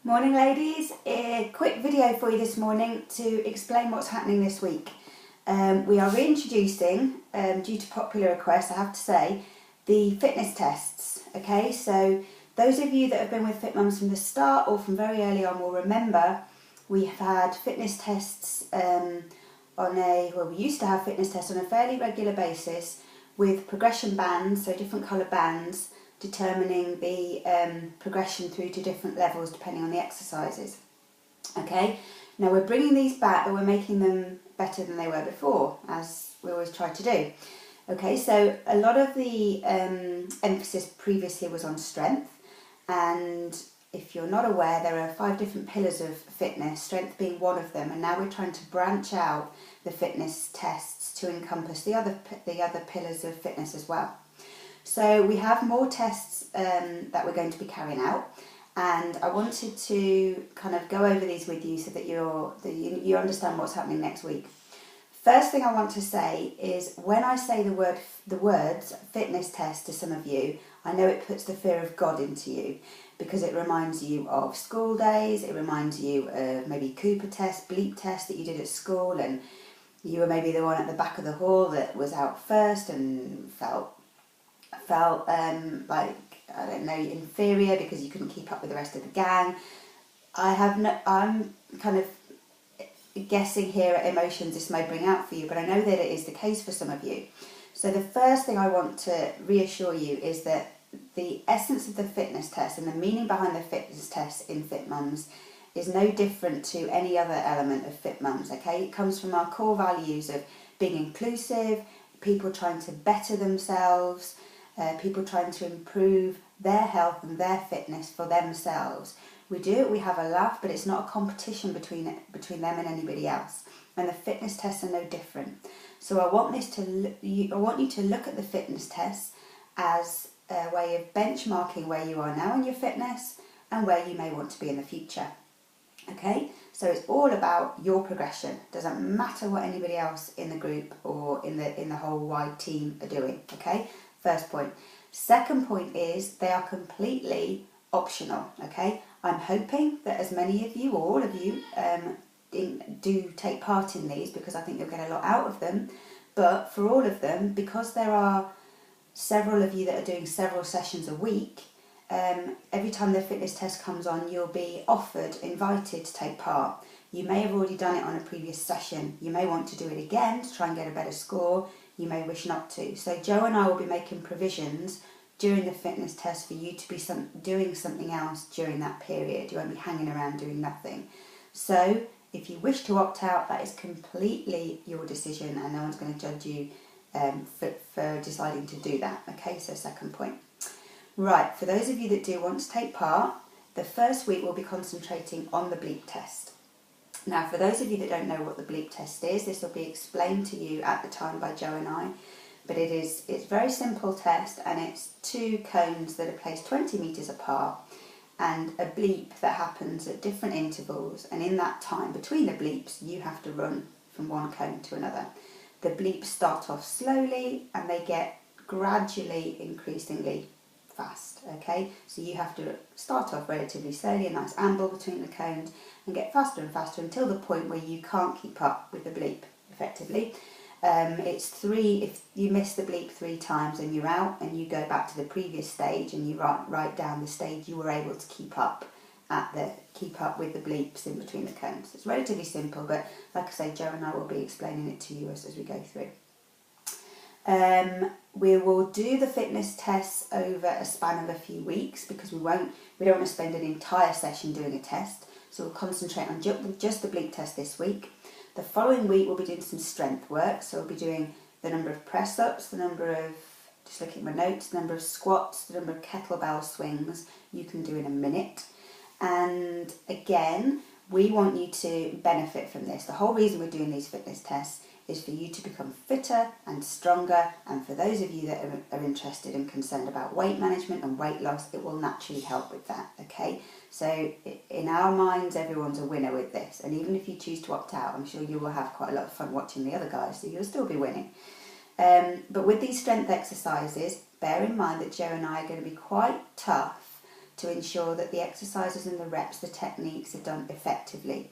Morning ladies, a quick video for you this morning to explain what's happening this week. We are reintroducing, due to popular request I have to say, the fitness tests. Okay, so those of you that have been with Fit Mums from the start or from very early on will remember we have had fitness tests we used to have fitness tests on a fairly regular basis with progression bands, so different colour bands, determining the progression through to different levels depending on the exercises. Okay, now we're bringing these back, but we're making them better than they were before, as we always try to do. Okay, so a lot of the emphasis previously was on strength, and if you're not aware, there are 5 different pillars of fitness, strength being one of them, and now we're trying to branch out the fitness tests to encompass the other pillars of fitness as well. So we have more tests that we're going to be carrying out, and I wanted to kind of go over these with you so that you understand what's happening next week. First thing I want to say is when I say the words fitness test to some of you, I know it puts the fear of God into you because it reminds you of school days, it reminds you of maybe Cooper test, bleep test that you did at school, and you were maybe the one at the back of the hall that was out first and felt like, I don't know, inferior because you couldn't keep up with the rest of the gang. I'm kind of guessing here at emotions this may bring out for you, but I know that it is the case for some of you. So the first thing I want to reassure you is that the essence of the fitness test and the meaning behind the fitness test in Fit Mums is no different to any other element of Fit Mums, okay? It comes from our core values of being inclusive, people trying to better themselves, people trying to improve their health and their fitness for themselves. We do it, we have a laugh, but it's not a competition between them and anybody else. And the fitness tests are no different. So I want you to look at the fitness tests as a way of benchmarking where you are now in your fitness and where you may want to be in the future. Okay, so it's all about your progression. Doesn't matter what anybody else in the group or in the whole wide team are doing. Okay, first point. Second point is they are completely optional. Okay, I'm hoping that as many of you or all of you do take part in these because I think you'll get a lot out of them. But for all of them, because there are several of you that are doing several sessions a week, every time the fitness test comes on, you'll be invited to take part. You may have already done it on a previous session. You may want to do it again to try and get a better score. You may wish not to. So Joe and I will be making provisions during the fitness test for you to be doing something else during that period. You won't be hanging around doing nothing. So if you wish to opt out, that is completely your decision and no one's going to judge you for deciding to do that. Okay, so second point. Right, for those of you that do want to take part, the first week we'll be concentrating on the bleep test. Now, for those of you that don't know what the bleep test is, this will be explained to you at the time by Joe and I, but it's a very simple test, and it's 2 cones that are placed 20 metres apart and a bleep that happens at different intervals, and in that time between the bleeps you have to run from one cone to another. The bleeps start off slowly and they get gradually increasingly fast, okay? So you have to start off relatively slowly, a nice amble between the cones, and get faster and faster until the point where you can't keep up with the bleep effectively. It's 3, if you miss the bleep 3 times and you're out, and you go back to the previous stage and you write down the stage you were able to keep up with the bleeps in between the cones. It's relatively simple, but like I say, Joe and I will be explaining it to you as we go through. We will do the fitness tests over a span of a few weeks because we don't want to spend an entire session doing a test. So we'll concentrate on just the bleep test this week. The following week we'll be doing some strength work. So we'll be doing the number of press-ups, the number of, just looking at my notes, the number of squats, the number of kettlebell swings you can do in a minute. And again, we want you to benefit from this. The whole reason we're doing these fitness tests is for you to become fitter and stronger, and for those of you that are interested and concerned about weight management and weight loss, it will naturally help with that, okay? So in our minds, everyone's a winner with this, and even if you choose to opt out, I'm sure you will have quite a lot of fun watching the other guys, so you'll still be winning. But with these strength exercises, bear in mind that Joe and I are going to be quite tough to ensure that the exercises and the reps, the techniques are done effectively.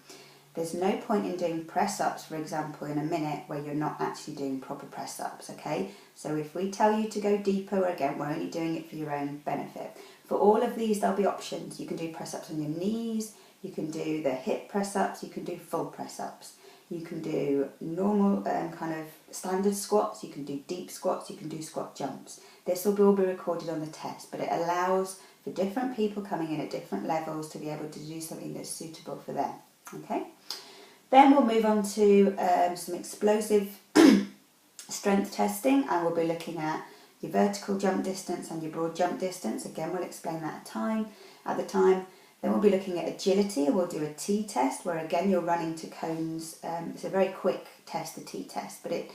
There's no point in doing press-ups, for example, in a minute where you're not actually doing proper press-ups, okay? So if we tell you to go deeper, again, we're only doing it for your own benefit. For all of these, there'll be options. You can do press-ups on your knees, you can do the hip press-ups, you can do full press-ups. You can do normal kind of standard squats, you can do deep squats, you can do squat jumps. This will all be recorded on the test, but it allows for different people coming in at different levels to be able to do something that's suitable for them. Okay, then we'll move on to some explosive strength testing, and we'll be looking at your vertical jump distance and your broad jump distance. Again, we'll explain that at the time. Then we'll be looking at agility, and we'll do a T test, where again you're running to cones. It's a very quick test, the T test, but it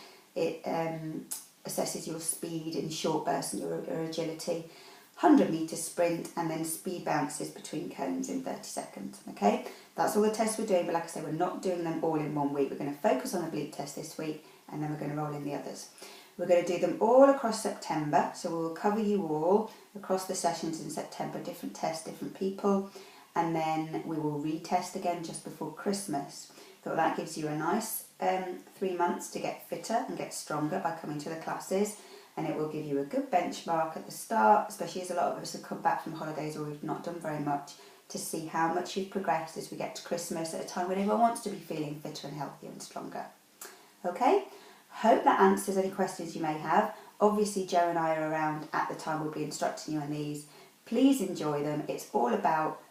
assesses your speed in short bursts and your agility. 100-metre sprint, and then speed bounces between cones in 30 seconds. Okay, that's all the tests we're doing, but like I say, we're not doing them all in 1 week. We're going to focus on the oblique test this week, and then we're going to roll in the others. We're going to do them all across September, so we'll cover you all across the sessions in September, different tests, different people, and then we will retest again just before Christmas. So that gives you a nice 3 months to get fitter and get stronger by coming to the classes, and it will give you a good benchmark at the start, especially as a lot of us have come back from holidays or we've not done very much, to see how much you've progressed as we get to Christmas, at a time when everyone wants to be feeling fitter and healthier and stronger. Okay, hope that answers any questions you may have. Obviously Joe and I are around at the time, we'll be instructing you on these. Please enjoy them. It's all about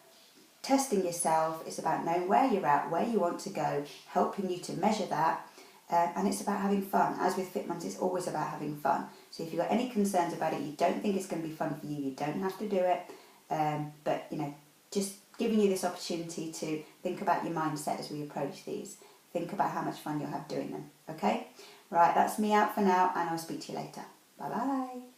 testing yourself, it's about knowing where you're at, where you want to go, helping you to measure that, and it's about having fun. As with Fit Mums, it's always about having fun. So if you've got any concerns about it, you don't think it's going to be fun for you, you don't have to do it, but you know, just giving you this opportunity to think about your mindset as we approach these. Think about how much fun you'll have doing them, okay? Right, that's me out for now, and I'll speak to you later. Bye bye.